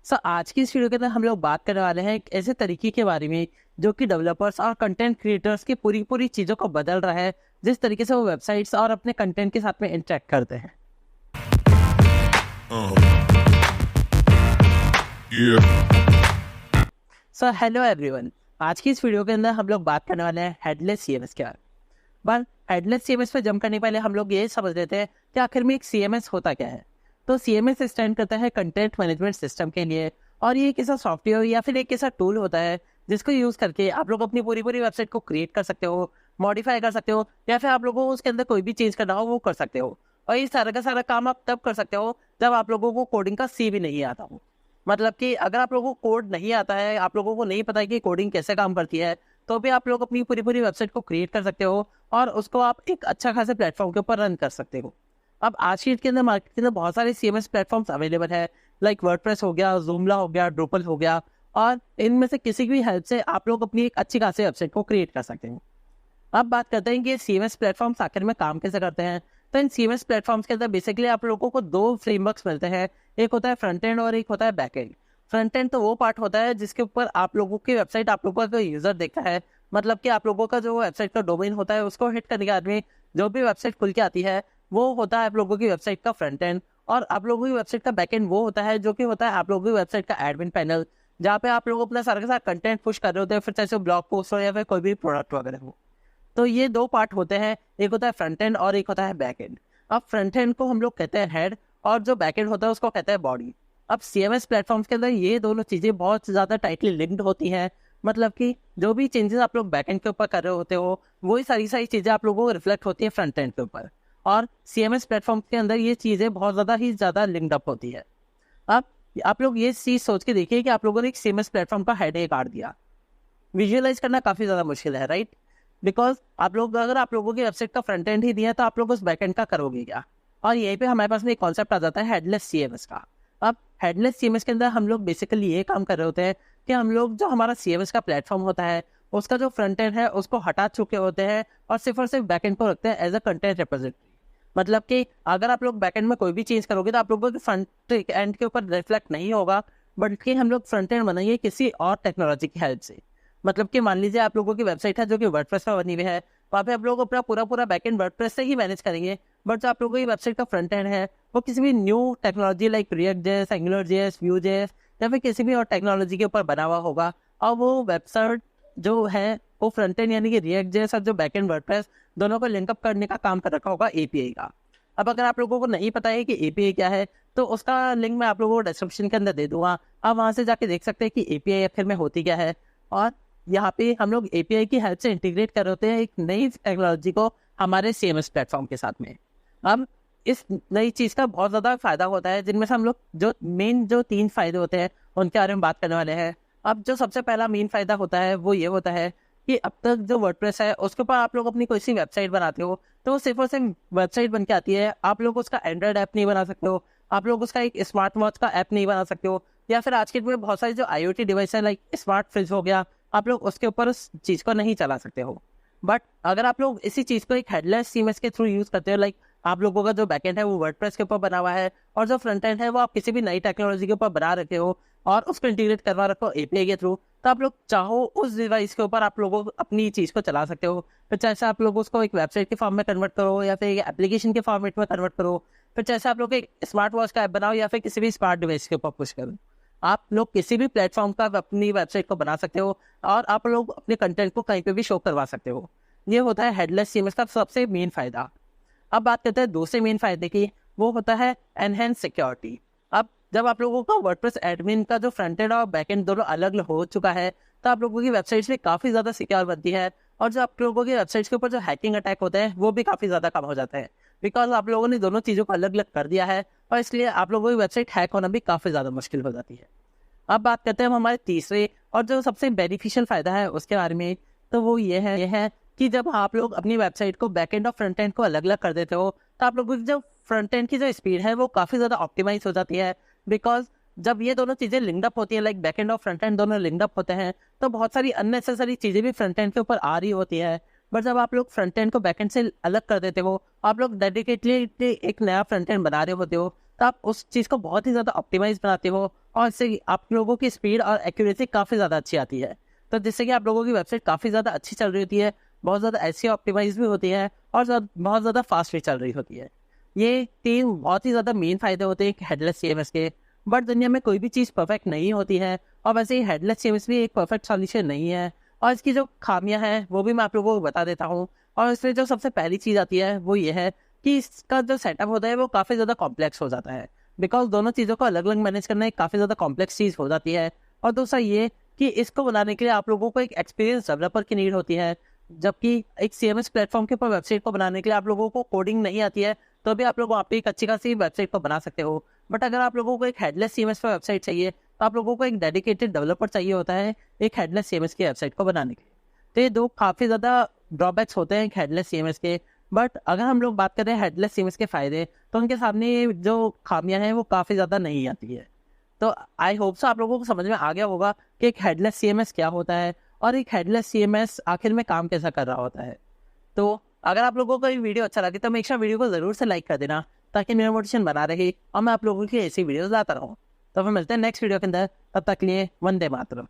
आज की इस वीडियो के अंदर हम लोग बात करने वाले हैं एक ऐसे तरीके के बारे में जो कि डेवलपर्स और कंटेंट क्रिएटर्स की पूरी पूरी चीज़ों को बदल रहा है, जिस तरीके से वो वेबसाइट्स और अपने कंटेंट के साथ में इंटरेक्ट करते हैं। हेलो एवरीवन, आज की इस वीडियो के अंदर हम लोग बात करने वाले हैं हेडलेस सीएमएस के बारे में। बट हेडलेस सीएमएस पे जंप करने के पहले हम लोग ये समझ लेते हैं कि आखिर में एक सीएमएस होता क्या है। तो सीएमएस स्टैंड करता है कंटेंट मैनेजमेंट सिस्टम के लिए, और ये एक ऐसा सॉफ्टवेयर या फिर एक ऐसा टूल होता है जिसको यूज करके आप लोग अपनी पूरी पूरी वेबसाइट को क्रिएट कर सकते हो, मॉडिफाई कर सकते हो, या फिर आप लोगों को उसके अंदर कोई भी चेंज करना हो वो कर सकते हो। और ये सारा का सारा काम आप तब कर सकते हो जब आप लोगों को कोडिंग का सी भी नहीं आता हो। मतलब कि अगर आप लोगों को कोड नहीं आता है, आप लोगों को नहीं पता है कि कोडिंग कैसे काम करती है, तो भी आप लोग अपनी पूरी पूरी वेबसाइट को क्रिएट कर सकते हो और उसको आप एक अच्छा खासे प्लेटफॉर्म के ऊपर रन कर सकते हो। अब आज के अंदर मार्केट के अंदर बहुत सारे सीएमएस प्लेटफॉर्म्स अवेलेबल है, लाइक वर्डप्रेस हो गया, जूमला हो गया, ड्रूपल हो गया, और इनमें से किसी की भी हेल्प से आप लोग अपनी एक अच्छी खासी वेबसाइट को क्रिएट कर सकते हो। अब बात करते हैं कि सीएमएस प्लेटफॉर्म्स आखिर में काम कैसे करते हैं। तो इन सीएमएस प्लेटफॉर्म्स के अंदर बेसिकली आप लोगों को दो फ्रेमवर्क्स मिलते हैं, एक होता है फ्रंट एंड और एक होता है बैक एंड। फ्रंट एंड तो वो पार्ट होता है जिसके ऊपर आप लोगों की वेबसाइट, आप लोगों का यूजर देखता है, मतलब कि आप लोगों का जो वेबसाइट का डोमेन होता है उसको हिट करने के बाद में जो भी वेबसाइट खुल के आती है वो होता है आप लोगों की वेबसाइट का फ्रंट एंड। और आप लोगों की वेबसाइट का बैक एंड वो होता है जो कि होता है आप लोगों की वेबसाइट का एडमिन पैनल, जहाँ पे आप लोग अपना सारा का सारा कंटेंट पुश कर रहे होते हैं, फिर चाहे ब्लॉग पोस्ट हो या फिर कोई भी प्रोडक्ट वगैरह हो। तो ये दो पार्ट होते हैं, एक होता है फ्रंट एंड और एक होता है बैक एंड। अब फ्रंट एंड को हम लोग कहते हैं हेड, और जो बैक एंड होता है उसको कहते हैं बॉडी। अब सीएमएस प्लेटफॉर्म्स के अंदर ये दोनों चीज़ें बहुत ज़्यादा टाइटली लिंक्ड होती हैं, मतलब कि जो भी चेंजेस आप लोग बैक एंड के ऊपर कर रहे होते हो वही सारी सारी चीज़ें आप लोगों को रिफ्लेक्ट होती है फ्रंट एंड के ऊपर। और सीएमएस प्लेटफॉर्म के अंदर ये चीज़ें बहुत ज़्यादा लिंक्ड अप होती है। अब आप लोग ये चीज़ सोच के देखिए कि आप लोगों ने एक सीएमएस प्लेटफॉर्म का हेड एक आर दिया, विजुअलाइज करना काफ़ी ज़्यादा मुश्किल है, राइट? बिकॉज आप लोग, अगर आप लोगों की वेबसाइट का फ्रंट एंड ही दिया तो आप लोग उस बैक एंड का करोगे क्या? और यहीं पे हमारे पास में एक कॉन्सेप्ट आ जाता है हेडलेस सीएमएस का। अब हेडलेस सीएमएस के अंदर हम लोग बेसिकली ये काम कर रहे होते हैं कि हम लोग जो हमारा सीएमएस का प्लेटफॉर्म होता है उसका जो फ्रंट एंड है उसको हटा चुके होते हैं और सिर्फ बैक एंड को रखते हैं एज अ कंटेंट रिप्रेजेंटेटिव। मतलब कि अगर आप लोग बैक एंड में कोई भी चेंज करोगे तो आप लोगों के फ्रंट एंड के ऊपर रिफ्लेक्ट नहीं होगा, बल्कि हम लोग फ्रंट एंड बनाएंगे किसी और टेक्नोलॉजी की हेल्प से। मतलब कि मान लीजिए आप लोगों की वेबसाइट है जो कि वर्डप्रेस में बनी हुई है, वहाँ पे आप लोग अपना पूरा बैकएंड वर्डप्रेस से ही मैनेज करेंगे। बट जो आप लोगों की वेबसाइट का फ्रंट एंड है वो किसी भी new technology like react JS, angular JS, Vue JS या फिर किसी भी और टेक्नोलॉजी के ऊपर बना हुआ होगा। और वो वेबसाइट जो है वो फ्रंट एंड यानी कि रिएक्ट जेएस और जो बैकएंड वर्डप्रेस दोनों को लिंकअप करने का काम कर रखा होगा एपीआई का। अब अगर आप लोगों को नहीं पता है कि एपीआई क्या है तो उसका लिंक मैं आप लोगों को डिस्क्रिप्शन के अंदर दे दूंगा, आप वहाँ से जाके देख सकते हैं कि एपीआई आखिर में होती क्या है। और यहाँ पे हम लोग एपीआई की हेल्प से इंटीग्रेट कर होते हैं एक नई टेक्नोलॉजी को हमारे सीएमएस प्लेटफॉर्म के साथ में। अब इस नई चीज़ का बहुत ज़्यादा फायदा होता है, जिनमें से हम लोग जो मेन जो 3 फायदे होते हैं उनके बारे में बात करने वाले हैं। अब जो सबसे पहला मेन फायदा होता है वो ये होता है कि अब तक जो वर्डप्रेस है उसके ऊपर आप लोग अपनी कोई सी वेबसाइट बनाते हो तो वो सिर्फ और सिर्फ वेबसाइट बन के आती है, आप लोग उसका एंड्रॉयड ऐप नहीं बना सकते हो, आप लोग उसका एक स्मार्ट वॉच का ऐप नहीं बना सकते हो, या फिर आज के डेट में बहुत सारी जो आईओटी डिवाइस है लाइक स्मार्ट फ्रिज हो गया, आप लोग उसके ऊपर उस चीज़ को नहीं चला सकते हो। बट अगर आप लोग इसी चीज़ को एक हेडलेस सीएमएस के थ्रू यूज़ करते हो, लाइक आप लोगों का जो बैकएंड है वो वर्डप्रेस के ऊपर बना हुआ है और जो फ्रंट एंड है वो आप किसी भी नई टेक्नोलॉजी के ऊपर बना रखे हो और उसको इंटीग्रेट करवा रखो एपीआई के थ्रू, तो आप लोग चाहो उस डिवाइस के ऊपर आप लोगों अपनी चीज़ को चला सकते हो। फिर जैसे आप लोग उसको एक वेबसाइट के फॉर्म में कन्वर्ट करो या फिर एक एप्लीकेशन के फॉर्मेट में कन्वर्ट करो, फिर जैसे आप लोग एक स्मार्ट वॉच का ऐप बनाओ या फिर किसी भी स्मार्ट डिवाइस के ऊपर पुश करो, आप लोग किसी भी प्लेटफॉर्म का अपनी वेबसाइट को बना सकते हो और आप लोग अपने कंटेंट को कहीं पे भी शो करवा सकते हो। ये होता है हेडलेस सीएमएस का सबसे मेन फायदा। अब बात करते हैं दूसरे मेन फायदे की, वो होता है एनहेंस सिक्योरिटी। अब जब आप लोगों का वर्डप्रेस एडमिन का जो फ्रंट एंड और बैक एंड दोनों अलग हो चुका है तो आप लोगों की वेबसाइट से काफ़ी ज़्यादा सिक्योर बनती है, और जो आप लोगों की वेबसाइट्स के ऊपर जो हैकिंग अटैक होते हैं वो भी काफ़ी ज़्यादा कम हो जाते हैं, बिकॉज आप लोगों ने दोनों चीज़ों को अलग अलग कर दिया है और इसलिए आप लोगों की वेबसाइट हैक होना भी काफ़ी ज़्यादा मुश्किल हो जाती है। अब बात करते हैं हम हमारे तीसरे और जो सबसे बेनिफिशियल फायदा है उसके बारे में, तो वो ये है कि जब आप लोग अपनी वेबसाइट को बैक एंड और फ्रंट एंड को अलग अलग कर देते हो तो आप लोगों की जो फ्रंट एंड की जो स्पीड है वो काफ़ी ज़्यादा ऑप्टिमाइज हो जाती है। बिकॉज जब ये दोनों चीज़ें लिंक्ड अप होती है, लाइक बैक एंड और फ्रंट एंड दोनों लिंक्ड अप होते हैं, तो बहुत सारी अननेसेसरी चीज़ें भी फ्रंट एंड के ऊपर आ रही होती है। बट जब आप लोग फ्रंट एंड को बैक एंड से अलग कर देते हो, आप लोग डेडिकेटली एक नया फ्रंट एंड बना रहे होते हो, तो आप उस चीज़ को बहुत ही ज़्यादा ऑप्टिमाइज बनाते हो और इससे आप लोगों की स्पीड और एक्यूरेसी काफ़ी ज़्यादा अच्छी आती है। तो जिससे कि आप लोगों की वेबसाइट काफ़ी ज़्यादा अच्छी चल रही होती है, बहुत ज़्यादा एसईओ ऑप्टिमाइज भी होती है और बहुत ज़्यादा फास्ट भी चल रही होती है। ये 3 बहुत ही ज़्यादा मेन फ़ायदे होते हैं हेडलेस सीएमएस के। बट दुनिया में कोई भी चीज़ परफेक्ट नहीं होती है और वैसे ही हेडलेस सीएमएस भी एक परफेक्ट सॉल्यूशन नहीं है। और इसकी जो खामियां हैं वो भी मैं आप लोगों को बता देता हूँ। और इसमें जो सबसे पहली चीज़ आती है वो ये है कि इसका जो सेटअप होता है वो काफ़ी ज़्यादा कॉम्प्लेक्स हो जाता है। बिकॉज दोनों चीज़ों को अलग अलग मैनेज करना एक काफ़ी ज़्यादा कॉम्प्लेक्स चीज़ हो जाती है। और दूसरा ये कि इसको बनाने के लिए आप लोगों को एक एक्सपीरियंस डेवलपर की नीड होती है। जबकि एक सीएमएस प्लेटफॉर्म के ऊपर वेबसाइट को बनाने के लिए आप लोगों को कोडिंग नहीं आती है, तो भी आप लोग वहाँ पे एक अच्छी खासी वेबसाइट को बना सकते हो। बट अगर आप लोगों को एक हेडलेस सीएमएस पर वेबसाइट चाहिए तो आप लोगों को एक डेडिकेटेड डेवलपर चाहिए होता है एक हेडलेस सीएमएस की वेबसाइट को बनाने के लिए। तो ये दो काफ़ी ज़्यादा ड्रॉबैक्स होते हैं एक हेडलेस सीएमएस के। बट अगर हम लोग बात करें हेडलेस सीएमएस के फ़ायदे, तो उनके सामने ये जो खामियां हैं वो काफ़ी ज़्यादा नहीं आती है। तो आई होप सो आप लोगों को समझ में आ गया होगा कि एक हेडलेस सीएमएस क्या होता है और एक हेडलेस सीएमएस आखिर में काम कैसा कर रहा होता है। तो अगर आप लोगों को ये वीडियो अच्छा लगे तो मेक श्योर वीडियो को ज़रूर से लाइक कर देना, ताकि मेरा मोटिवेशन बना रहे और मैं आप लोगों की ऐसी वीडियोस लाता रहूँ। तो फिर मिलते हैं नेक्स्ट वीडियो के अंदर, तब तक के लिए वंदे मातरम।